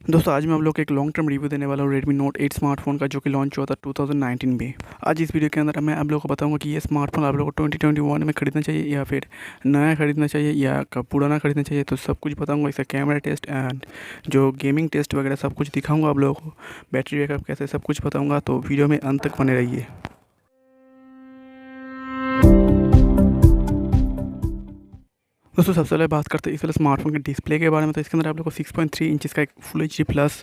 दोस्तों आज मैं आप लोग को एक लॉन्ग टर्म रिव्यू देने वाला हूँ Redmi Note 8 स्मार्टफोन का, जो कि लॉन्च हुआ था 2019 में। आज इस वीडियो के अंदर मैं आप लोगों को बताऊंगा कि ये स्मार्टफोन आप लोगों को 2021 में खरीदना चाहिए या फिर नया खरीदना चाहिए या पुराना खरीदना चाहिए। तो सब कुछ बताऊंगा, इसका कैमरा टेस्ट एंड जो गेमिंग टेस्ट वगैरह सब कुछ दिखाऊंगा आप लोगों को, बैटरी बैकअप कैसे, सब कुछ बताऊँगा। तो वीडियो में अंत तक बने रहिए। दोस्तों सबसे पहले बात करते हैं इस वाले स्मार्टफोन के डिस्प्ले के बारे में। तो इसके अंदर आप लोग को 6.3 इंचज़ का एक full H D plus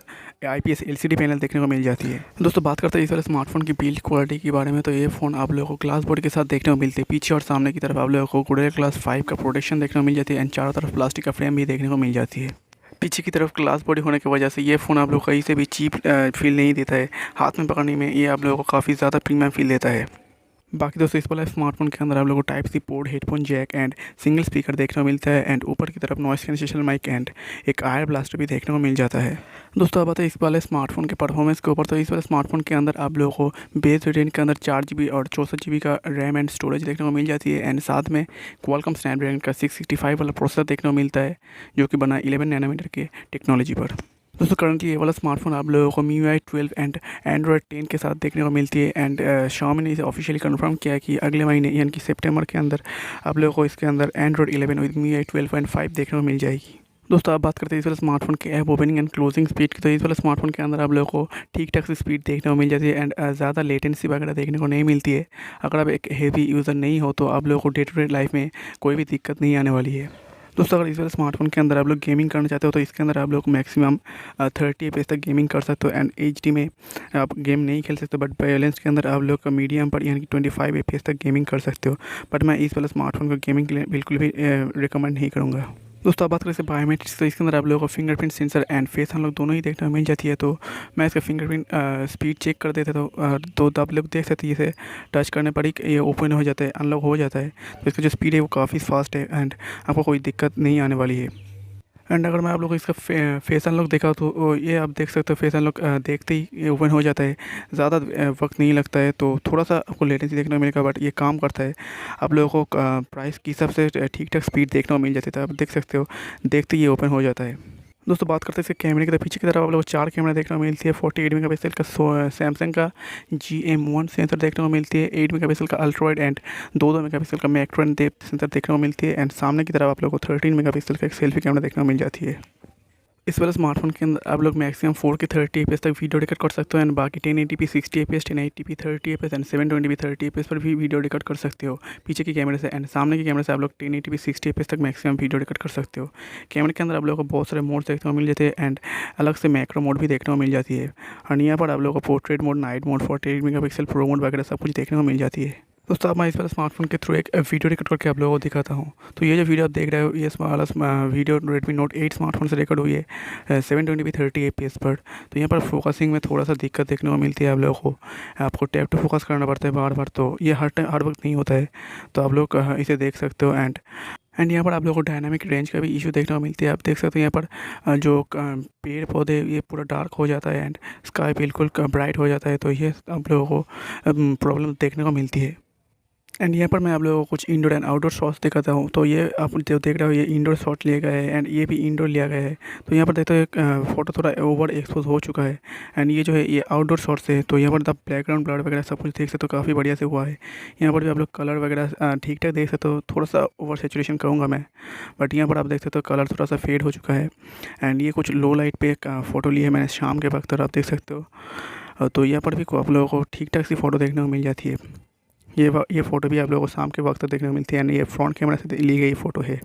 IPS LCD panel देखने को मिल जाती है। दोस्तों बात करते हैं इस वाले स्मार्टफोन की बिल्ड क्वालिटी के बारे में। तो ये फ़ोन आप लोगों को ग्लास बॉडी के साथ देखने को मिलती है। पीछे और सामने की तरफ आप लोगों को गोरिल्ला ग्लास 5 का प्रोटेक्शन देखने को मिल जाती है एंड चारों तरफ प्लास्टिक का फ्रेम भी देखने को मिल जाती है। पीछे की तरफ ग्लास बॉडी होने की वजह से ये फ़ोन आप लोग कहीं से भी चीप फील नहीं देता है। हाथ में पकड़ने में ये आप लोगों को काफ़ी ज़्यादा प्रीमियम फील देता है। बाकी दोस्तों इस वाला स्मार्टफोन के अंदर आप लोगों को type C port, headphone jack and single speaker देखने को मिलता है एंड ऊपर की तरफ नॉइस कैंसिलेशन माइक एंड एक आयर ब्लास्टर भी देखने को मिल जाता है। दोस्तों अब आते हैं इस वाले स्मार्टफोन के परफॉर्मेंस के ऊपर। तो इस वाले स्मार्टफोन के अंदर आप लोगों को बेस वेरिएंट के अंदर 4 GB और 64 GB का रैम एंड स्टोरेज देखने को मिल जाती है एंड साथ में क्वालकॉम स्नैपड्रैगन का 665 वाला प्रोसेसर देखने को मिलता है, जो कि बना 11 नैनोमीटर के टेक्नोलॉजी पर। दोस्तों करंटली ये वाला स्मार्टफोन आप लोगों को MIUI 12 एंड Android 10 के साथ देखने को मिलती है एंड Xiaomi ने इसे ऑफिशियली कंफर्म किया है कि अगले महीने यानी कि सितंबर के अंदर आप लोगों को इसके अंदर Android 11 विद MIUI 12.5 देखने को मिल जाएगी। दोस्तों आप बात करते हैं इस वाले स्मार्टफोन के app opening and closing speed की। तो इस वाले स्मार्टफोन के अंदर आप लोगों को ठीक ठाक सी स्पीड देखने को मिल जाती है एंड ज़्यादा लेटेंसी वगैरह देखने को नहीं मिलती है। अगर आप एक हेवी यूज़र नहीं हो तो आप लोगों को डे टू डे लाइफ में कोई भी दिक्कत नहीं आने वाली है। दोस्तों अगर इस वाले स्मार्टफोन के अंदर आप लोग गेमिंग करना चाहते हो तो इसके अंदर आप लोग मैक्सिमम 30 FPS तक गेमिंग कर सकते हो एंड HD में आप गेम नहीं खेल सकते, बट बैलेंस के अंदर आप लोग का मीडियम पर यानी कि 25 FPS तक गेमिंग कर सकते हो। बट मैं इस वाले स्मार्टफोन को गेमिंग के लिए बिल्कुल भी रिकमेंड नहीं करूँगा। दोस्तों आप बात करें बायोमेट्रिक्स, तो इसके अंदर आप लोगों को फिंगरप्रिंट सेंसर एंड फेस हम लोग दोनों ही देखने को मिल जाती है। तो मैं इसका फिंगरप्रिंट स्पीड चेक कर देता तो आप लोग देख सकते हैं इसे टच करने पर ही ये ओपन हो जाता है, अनलॉक हो जाता है। तो इसका जो स्पीड है वो काफ़ी फास्ट है एंड आपको कोई दिक्कत नहीं आने वाली है। एंड अगर मैं आप लोग को इसका फेस अनलॉक देखा तो ये आप देख सकते हो, फेस अनलॉक देखते ही ये ओपन हो जाता है, ज़्यादा वक्त नहीं लगता है। तो थोड़ा सा आपको लेटेंसी देखने को मिलेगा, बट ये काम करता है। आप लोगों को प्राइस की हिसाब से ठीक ठाक स्पीड देखने को मिल जाती है। तो आप देख सकते हो देखते ही ये ओपन हो जाता है। दोस्तों बात करते हैं इसके कैमरे की। तो पीछे की तरफ आप लोग को 4 कैमरा देखने को मिलती है। 48 मेगापिक्सल का सैमसंग का GM1 सेंसर देखने को मिलती है, 8 मेगापिक्सल का अल्ट्रा वाइड एंड 2 मेगापिक्सल का मैक्रो डेप्थ सेंसर देखने को मिलती है एंड सामने की तरफ आप लोग को 13 मेगापिक्सल का एक सेल्फी कैमरा देखने को मिल जाती है। इस वाले स्मार्टफोन के अंदर आप लोग मैक्सिमम 4K 30 FPS तक वीडियो रिकॉर्ड कर सकते हो एंड बाकी 1080p 60 FPS, 1080p 30 FPS and 720p 30 FPS पर भी वीडियो रिकॉर्ड कर सकते हो पीछे की कैमरे से। एंड सामने की कैमरे से आप लोग 1080p 60 FPS तक मैक्सिमम वीडियो रिकॉर्ड कर सकते हो। कैमरे के अंदर आप लोगों को बहुत सारे मोड देखने को मिल जाते हैं एंड अलग से मैक्रो मोड भी देखने को मिल जाती है। और यहाँ पर आप लोगों को portrait mode, night mode, 48 megapixel pro mode वगैरह सब कुछ देखने को मिल जाती है। दोस्तों अब मैं इस वाले स्मार्टफोन के थ्रू एक वीडियो रिकॉर्ड करके आप लोगों को दिखाता हूँ। तो ये जो वीडियो आप देख रहे हो, ये वाला वीडियो Redmi Note 8 स्मार्टफोन से रिकॉर्ड हुई है 720p 30 FPS पर। तो यहाँ पर फोकसिंग में थोड़ा सा दिक्कत देखने को मिलती है आप लोगों को, आपको टैप टू फोकस करना पड़ता है बार बार। तो ये हर वक्त नहीं होता है, तो आप लोग इसे देख सकते हो। एंड यहाँ पर आप लोगों को डायनामिक रेंज का भी इशू देखने को मिलती है। आप देख सकते हो यहाँ पर जो पेड़ पौधे ये पूरा डार्क हो जाता है एंड स्काई बिल्कुल ब्राइट हो जाता है। तो ये आप लोगों को प्रॉब्लम देखने को मिलती है। एंड यहाँ पर मैं आप लोगों को कुछ इंडोर एंड आउटडोर शॉट्स दिखाता हूँ। तो ये आप जो देख रहे हो ये इंडोर शॉट लिया गया है एंड ये भी इंडोर लिया गया है। तो यहाँ पर देखते हो फोटो थोड़ा ओवर एक्सपोज हो चुका है एंड ये जो है ये आउटडोर शॉट्स है। तो यहाँ पर आप बैकग्राउंड ब्लर वगैरह सब कुछ देख सकते हो, काफ़ी बढ़िया से हुआ है। यहाँ पर भी आप लोग कलर वगैरह ठीक ठाक देख सकते हो, थोड़ा सा ओवर सेचुरेशन कहूँगा मैं, बट यहाँ पर आप देख सकते हो कलर थोड़ा सा फेड हो चुका है। एंड ये कुछ लो लाइट पे फ़ोटो ली है मैंने शाम के वक्त, और आप देख सकते हो। तो यहाँ पर भी आप लोगों को ठीक ठाक सी फ़ोटो देखने को मिल जाती है। ये फ़ोटो भी आप लोगों को शाम के वक्त देखने को मिलती है एंड ये फ्रंट कैमरा से ली गई फ़ोटो है।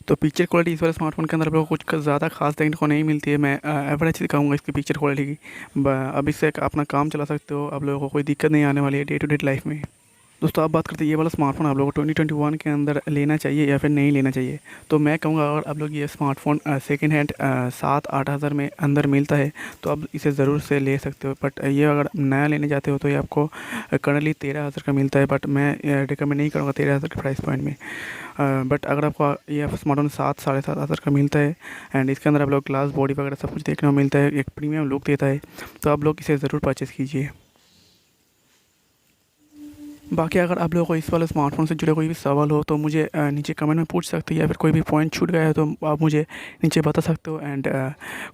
तो पिक्चर क्वालिटी इस वाले स्मार्टफोन के अंदर आप लोगों को कुछ ज़्यादा खास देखने को नहीं मिलती है। मैं एवरेज दिखाऊंगा इसकी पिक्चर क्वालिटी की। अब इससे अपना काम चला सकते हो, आप लोगों को कोई दिक्कत नहीं आने वाली है डे टू डे लाइफ में। दोस्तों आप बात करते हैं ये वाला स्मार्टफोन आप लोगों को 2021 के अंदर लेना चाहिए या फिर नहीं लेना चाहिए। तो मैं कहूँगा अगर आप लोग ये स्मार्टफोन सेकंड हैंड 7-8 हज़ार में अंदर मिलता है तो आप इसे ज़रूर से ले सकते हो। बट ये अगर नया लेने जाते हो तो ये आपको करंटली 13,000 का मिलता है, बट मैं रिकमेंड नहीं करूँगा 13,000 के प्राइस पॉइंट में। बट अगर आपको ये स्मार्टफोन 7-7.5 हज़ार का मिलता है एंड इसके अंदर आप लोग ग्लास बॉडी वगैरह सब कुछ देखने को मिलता है, एक प्रीमियम लुक देता है, तो आप लोग इसे ज़रूर परचेज़ कीजिए। बाकी अगर आप लोगों को इस वाले स्मार्टफ़ोन से जुड़े कोई भी सवाल हो तो मुझे नीचे कमेंट में पूछ सकते हैं, या फिर कोई भी पॉइंट छूट गया है तो आप मुझे नीचे बता सकते हो। एंड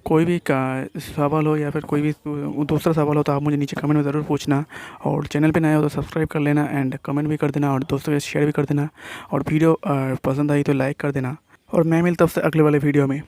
कोई भी सवाल हो या फिर कोई भी दूसरा सवाल हो तो आप मुझे नीचे कमेंट में ज़रूर पूछना। और चैनल पे नए हो तो सब्सक्राइब कर लेना एंड कमेंट भी कर देना और दोस्तों के साथ शेयर भी कर देना। और वीडियो पसंद आई तो लाइक कर देना। और मैं मिलता हूँ आपसे अगले वाले वीडियो में।